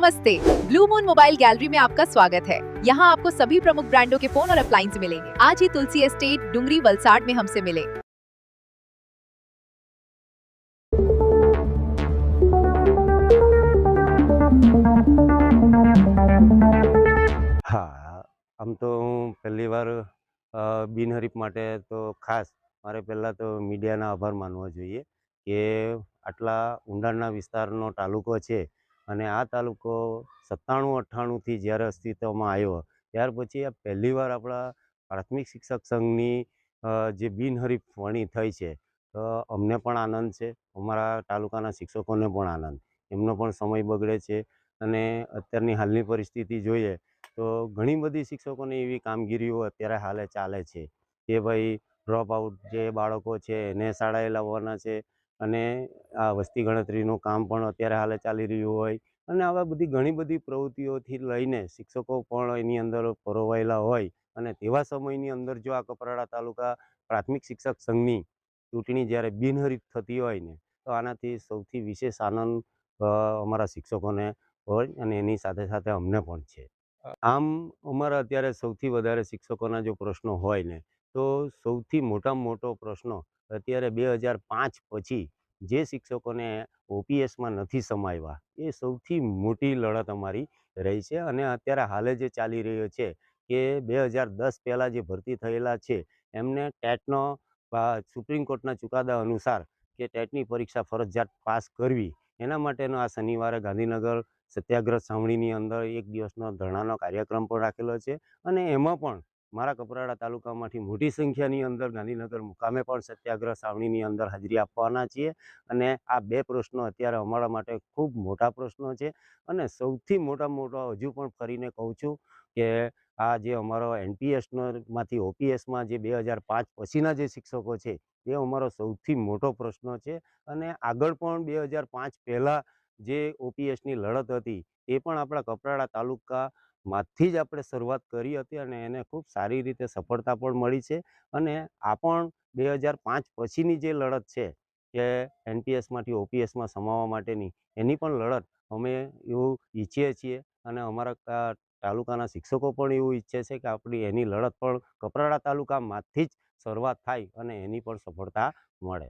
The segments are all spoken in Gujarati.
नमस्ते, ब्लू मून मोबाइल गैलरी में आपका स्वागत है। यहाँ आपको सभी प्रमुख ब्रांडों के फोन और अप्लायंस मिलेंगे। आज ही तुलसी एस्टेट डुंगरी वलसाड में हमसे मिले। હા, આમ તો હું પહેલી વાર બિનહરીફ માટે તો ખાસ મારે પહેલાં તો મીડિયાના આભાર માનવો જોઈએ કે આટલા ઊંડાણના વિસ્તારનો તાલુકો છે અને આ તાલુકો 97-98થી જ્યારે અસ્તિત્વમાં આવ્યો ત્યાર પછી આ પહેલી વાર આપણા પ્રાથમિક શિક્ષક સંઘની જે બિનહરીફ વરણી થઈ છે તો અમને પણ આનંદ છે, અમારા તાલુકાના શિક્ષકોને પણ આનંદ, એમનો પણ સમય બગડે છે અને અત્યારની હાલની પરિસ્થિતિ જોઈએ તો ઘણી બધી શિક્ષકોની એવી કામગીરીઓ અત્યારે હાલે ચાલે છે કે ભાઈ ડ્રોપ આઉટ જે બાળકો છે એને શાળાએ લાવવાના છે અને આ વસ્તી ગણતરીનું કામ પણ અત્યારે હાલે ચાલી રહ્યું હોય અને આવા ઘણી બધી પ્રવૃત્તિઓથી લઈને શિક્ષકો પણ એની અંદર પરોવાયેલા હોય અને તેવા સમયની અંદર જો આ કપરાડા તાલુકા પ્રાથમિક શિક્ષક સંઘની ચૂંટણી જ્યારે બિનહરીફ થતી હોય ને તો આનાથી સૌથી વિશેષ આનંદ અમારા શિક્ષકોને હોય અને એની સાથે સાથે અમને પણ છે। આમ અમારા અત્યારે સૌથી વધારે શિક્ષકોના જો પ્રશ્નો હોય ને તો સૌથી મોટામાં મોટો પ્રશ્નો અત્યારે 2005 પછી જે શિક્ષકોને ઓપીએસમાં નથી સમાવ્યા એ સૌથી મોટી લડત અમારી રહી છે અને અત્યારે હાલે જે ચાલી રહ્યો છે કે 2010 પહેલાં જે ભરતી થયેલા છે એમને ટેટનો સુપ્રીમ કોર્ટના ચુકાદા અનુસાર કે ટેટની પરીક્ષા ફરજિયાત પાસ કરવી એના માટેનો આ શનિવારે ગાંધીનગર સત્યાગ્રહ છાવણીની અંદર એક દિવસનો ધરણાનો કાર્યક્રમ પણ રાખેલો છે અને એમાં પણ મારા કપરાડા તાલુકામાંથી મોટી સંખ્યાની અંદર ગાંધીનગર મુકામે પણ સત્યાગ્રહ છાવણીની અંદર હાજરી આપવાના છીએ અને આ બે પ્રશ્નો અત્યારે અમારા માટે ખૂબ મોટા પ્રશ્નો છે અને સૌથી મોટો હજુ પણ ફરીને કહું છું કે આ જે અમારો એનપીએસમાંથી ઓપીએસમાં જે 2005 પછીના જે શિક્ષકો છે એ અમારો સૌથી મોટો પ્રશ્ન છે અને આગળ પણ 2005 પહેલાં જે ઓપીએસની લડત હતી એ પણ આપણા કપરાડા તાલુકામાંથી જ આપણે શરૂઆત કરી હતી અને એને ખૂબ સારી રીતે સફળતા પણ મળી છે અને આ પણ 2005 પછીની જે લડત છે કે એનપીએસમાંથી ઓપીએસમાં સમાવવા માટેની એની પણ લડત અમે એવું ઈચ્છીએ છીએ અને અમારા તાલુકાના શિક્ષકો પણ એવું ઈચ્છે છે કે આપણી એની લડત પણ કપરાડા તાલુકામાંથી જ શરૂઆત થાય અને એની પણ સફળતા મળે।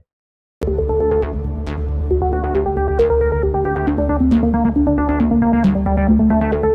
Thank you.